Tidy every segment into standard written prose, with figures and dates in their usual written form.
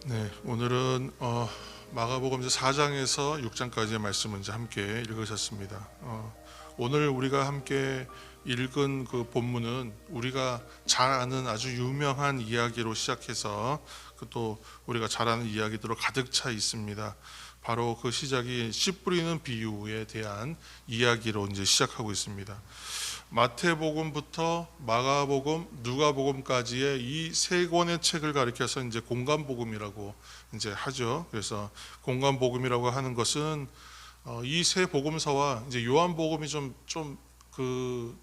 네, 오늘은 마가복음 이제 4장에서 6장까지의 말씀을 이제 함께 읽으셨습니다. 오늘 우리가 함께 읽은 그 본문은 우리가 잘 아는 아주 유명한 이야기로 시작해서 또 우리가 잘 아는 이야기들로 가득 차 있습니다. 바로 그 시작이 씨 뿌리는 비유에 대한 이야기로 이제 시작하고 있습니다. 마태복음부터 마가복음, 누가복음까지의 이 세 권의 책을 가리켜서 이제 공간복음이라고 이제 하죠. 그래서 공간복음이라고 하는 것은 이 세 복음서와 이제 요한복음이 좀 그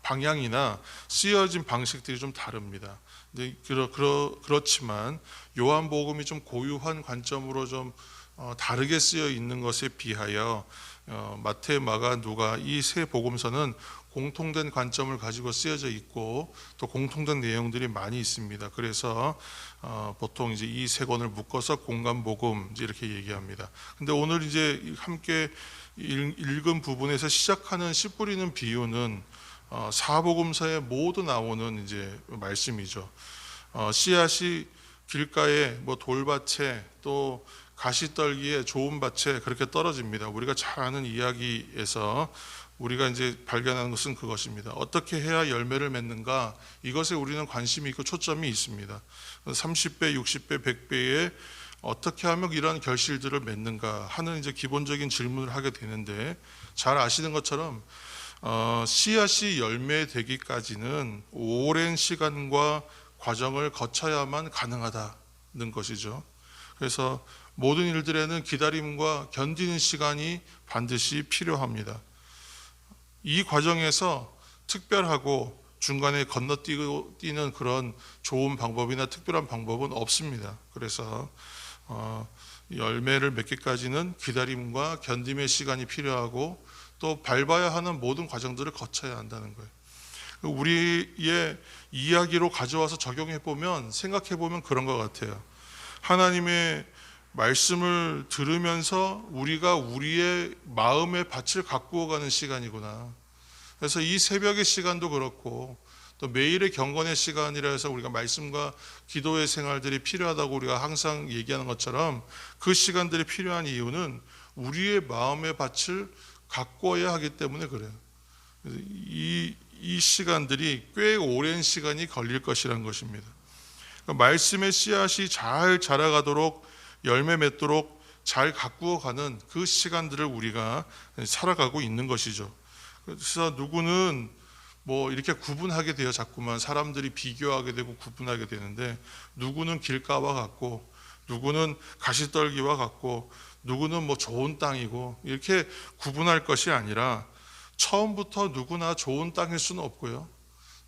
방향이나 쓰여진 방식들이 좀 다릅니다. 근데 그렇지만 요한복음이 좀 고유한 관점으로 좀 다르게 쓰여 있는 것에 비하여 마태, 마가, 누가 이 세 복음서는 공통된 관점을 가지고 쓰여져 있고 또 공통된 내용들이 많이 있습니다. 그래서 보통 이제 이 세 권을 묶어서 공간복음 이렇게 얘기합니다. 근데 오늘 이제 함께 읽은 부분에서 시작하는 씨 뿌리는 비유는 사복음서에 모두 나오는 이제 말씀이죠. 씨앗이 길가에 뭐 돌밭에 또 가시떨기에 좋은 밭에 그렇게 떨어집니다. 우리가 잘 아는 이야기에서 우리가 이제 발견하는 것은 그것입니다. 어떻게 해야 열매를 맺는가? 이것에 우리는 관심이 있고 초점이 있습니다. 30배, 60배, 100배에 어떻게 하면 이러한 결실들을 맺는가 하는 이제 기본적인 질문을 하게 되는데, 잘 아시는 것처럼 씨앗이 열매되기까지는 오랜 시간과 과정을 거쳐야만 가능하다는 것이죠. 그래서 모든 일들에는 기다림과 견디는 시간이 반드시 필요합니다. 이 과정에서 특별하고 중간에 건너뛰는 그런 좋은 방법이나 특별한 방법은 없습니다. 그래서 열매를 맺기까지는 기다림과 견딤의 시간이 필요하고 또 밟아야 하는 모든 과정들을 거쳐야 한다는 거예요. 우리의 이야기로 가져와서 적용해 보면, 생각해 보면 그런 것 같아요. 하나님의 말씀을 들으면서 우리가 우리의 마음의 밭을 가꾸어 가는 시간이구나. 그래서 이 새벽의 시간도 그렇고 또 매일의 경건의 시간이라 해서 우리가 말씀과 기도의 생활들이 필요하다고 우리가 항상 얘기하는 것처럼 그 시간들이 필요한 이유는 우리의 마음의 밭을 가꾸어야 하기 때문에 그래요. 이 시간들이 꽤 오랜 시간이 걸릴 것이라는 것입니다. 그러니까 말씀의 씨앗이 잘 자라가도록 열매 맺도록 잘 가꾸어가는 그 시간들을 우리가 살아가고 있는 것이죠. 그래서 누구는 뭐 이렇게 구분하게 돼요. 자꾸만 사람들이 비교하게 되고 구분하게 되는데, 누구는 길가와 같고 누구는 가시떨기와 같고 누구는 뭐 좋은 땅이고, 이렇게 구분할 것이 아니라 처음부터 누구나 좋은 땅일 수는 없고요.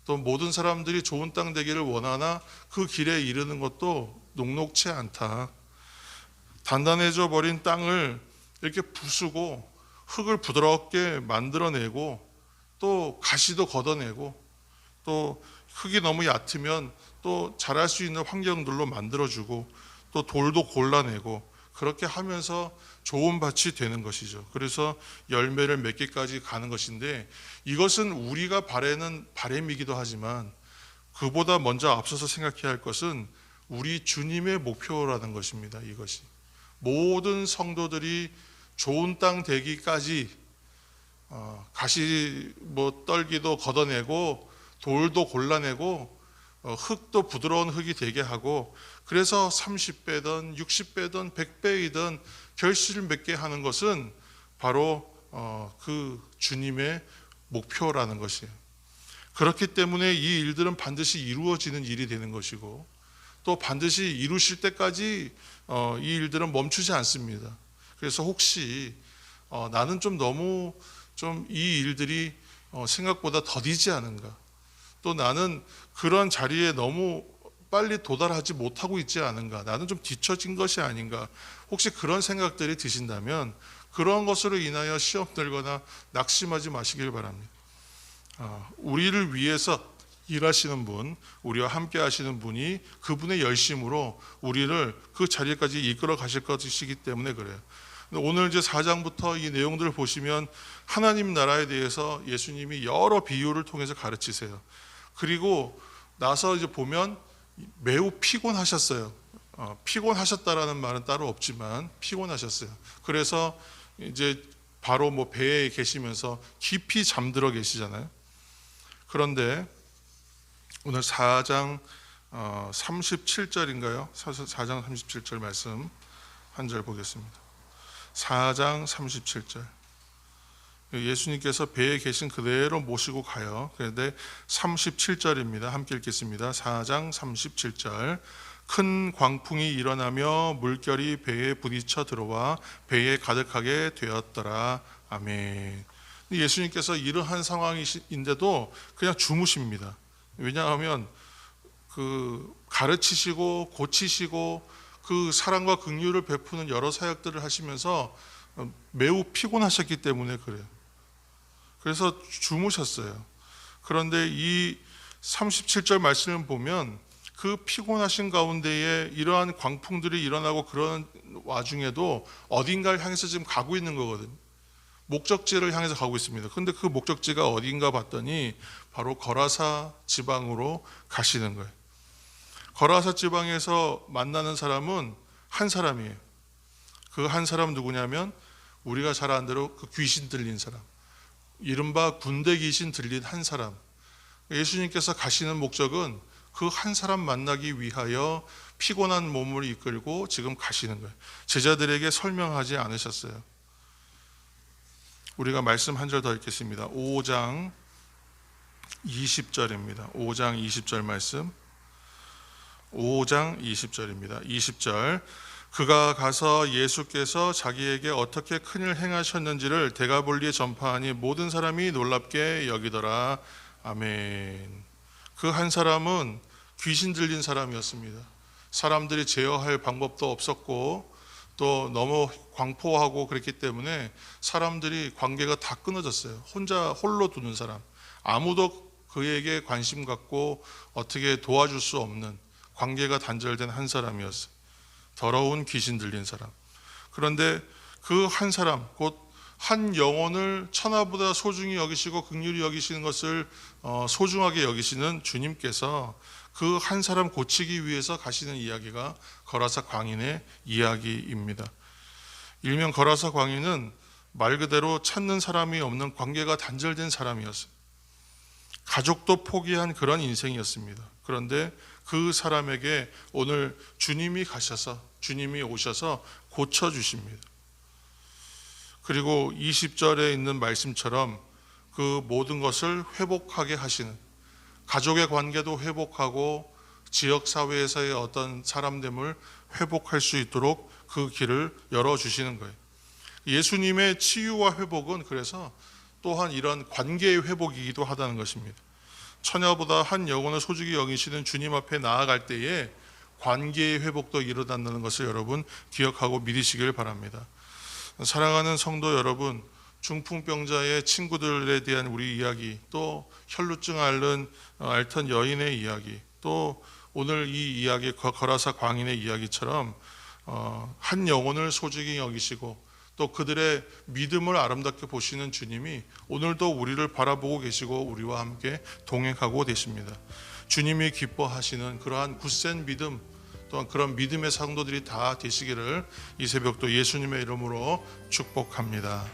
또 모든 사람들이 좋은 땅 되기를 원하나 그 길에 이르는 것도 녹록치 않다. 단단해져 버린 땅을 이렇게 부수고 흙을 부드럽게 만들어내고 또 가시도 걷어내고 또 흙이 너무 얕으면 또 자랄 수 있는 환경들로 만들어주고 또 돌도 골라내고 그렇게 하면서 좋은 밭이 되는 것이죠. 그래서 열매를 맺기까지 가는 것인데, 이것은 우리가 바라는 바람이기도 하지만 그보다 먼저 앞서서 생각해야 할 것은 우리 주님의 목표라는 것입니다. 이것이 모든 성도들이 좋은 땅 되기까지 가시 뭐 떨기도 걷어내고 돌도 골라내고 흙도 부드러운 흙이 되게 하고, 그래서 30배든 60배든 100배이든 결실을 맺게 하는 것은 바로 그 주님의 목표라는 것이에요. 그렇기 때문에 이 일들은 반드시 이루어지는 일이 되는 것이고 또 반드시 이루실 때까지 이 일들은 멈추지 않습니다. 그래서 혹시 나는 좀 너무 좀 이 일들이 생각보다 더디지 않은가, 또 나는 그런 자리에 너무 빨리 도달하지 못하고 있지 않은가, 나는 좀 뒤처진 것이 아닌가, 혹시 그런 생각들이 드신다면 그런 것으로 인하여 시험 들거나 낙심하지 마시길 바랍니다. 우리를 위해서 일하시는 분, 우리와 함께 하시는 분이 그분의 열심으로 우리를 그 자리까지 이끌어 가실 것이기 때문에 그래요. 오늘 이제 4장부터 이 내용들을 보시면 하나님 나라에 대해서 예수님이 여러 비유를 통해서 가르치세요. 그리고 나서 이제 보면 매우 피곤하셨어요. 피곤하셨다라는 말은 따로 없지만 피곤하셨어요. 그래서 이제 바로 뭐 배에 계시면서 깊이 잠들어 계시잖아요. 그런데 오늘 4장 37절인가요? 4장 37절 말씀 한 절 보겠습니다. 4장 37절. 예수님께서 배에 계신 그대로 모시고 가요. 그런데 37절입니다. 함께 읽겠습니다. 4장 37절. 큰 광풍이 일어나며 물결이 배에 부딪혀 들어와 배에 가득하게 되었더라. 아멘. 예수님께서 이러한 상황인데도 그냥 주무십니다. 왜냐하면 그 가르치시고 고치시고 그 사랑과 긍휼을 베푸는 여러 사역들을 하시면서 매우 피곤하셨기 때문에 그래요. 그래서 주무셨어요. 그런데 이 37절 말씀을 보면 그 피곤하신 가운데에 이러한 광풍들이 일어나고 그런 와중에도 어딘가를 향해서 지금 가고 있는 거거든요. 목적지를 향해서 가고 있습니다. 그런데 그 목적지가 어딘가 봤더니 바로 거라사 지방으로 가시는 거예요. 거라사 지방에서 만나는 사람은 한 사람이에요. 그 한 사람 누구냐면 우리가 잘 아는 대로 그 귀신 들린 사람, 이른바 군대 귀신 들린 한 사람. 예수님께서 가시는 목적은 그 한 사람 만나기 위하여 피곤한 몸을 이끌고 지금 가시는 거예요. 제자들에게 설명하지 않으셨어요. 우리가 말씀 한 절 더 읽겠습니다. 5장 20절입니다. 5장 20절 말씀. 5장 20절입니다. 20절. 그가 가서 예수께서 자기에게 어떻게 큰일 행하셨는지를 데가볼리에 전파하니 모든 사람이 놀랍게 여기더라. 아멘. 그 한 사람은 귀신 들린 사람이었습니다. 사람들이 제어할 방법도 없었고 또 너무 광포하고 그랬기 때문에 사람들이 관계가 다 끊어졌어요. 홀로 두는 사람, 아무도 그에게 관심 갖고 어떻게 도와줄 수 없는 관계가 단절된 한 사람이었어요. 더러운 귀신 들린 사람. 그런데 그 한 사람, 곧 한 영혼을 천하보다 소중히 여기시고 긍휼히 여기시는 것을 소중하게 여기시는 주님께서 그 한 사람 고치기 위해서 가시는 이야기가 거라사 광인의 이야기입니다. 일명 거라사 광인은 말 그대로 찾는 사람이 없는 관계가 단절된 사람이었어요. 가족도 포기한 그런 인생이었습니다. 그런데 그 사람에게 오늘 주님이 오셔서 고쳐주십니다. 그리고 20절에 있는 말씀처럼 그 모든 것을 회복하게 하시는, 가족의 관계도 회복하고 지역사회에서의 어떤 사람됨을 회복할 수 있도록 그 길을 열어주시는 거예요. 예수님의 치유와 회복은 그래서 또한 이런 관계의 회복이기도 하다는 것입니다. 처녀보다 한 영혼을 소중히 여기시는 주님 앞에 나아갈 때에 관계의 회복도 일어난다는 것을 여러분 기억하고 믿으시길 바랍니다. 사랑하는 성도 여러분, 중풍병자의 친구들에 대한 우리 이야기, 또 혈루증 앓던 여인의 이야기, 또 오늘 이 이야기 거라사 광인의 이야기처럼 한 영혼을 소중히 여기시고 또 그들의 믿음을 아름답게 보시는 주님이 오늘도 우리를 바라보고 계시고 우리와 함께 동행하고 계십니다. 주님이 기뻐하시는 그러한 굳센 믿음, 또한 그런 믿음의 성도들이 다 되시기를 이 새벽도 예수님의 이름으로 축복합니다.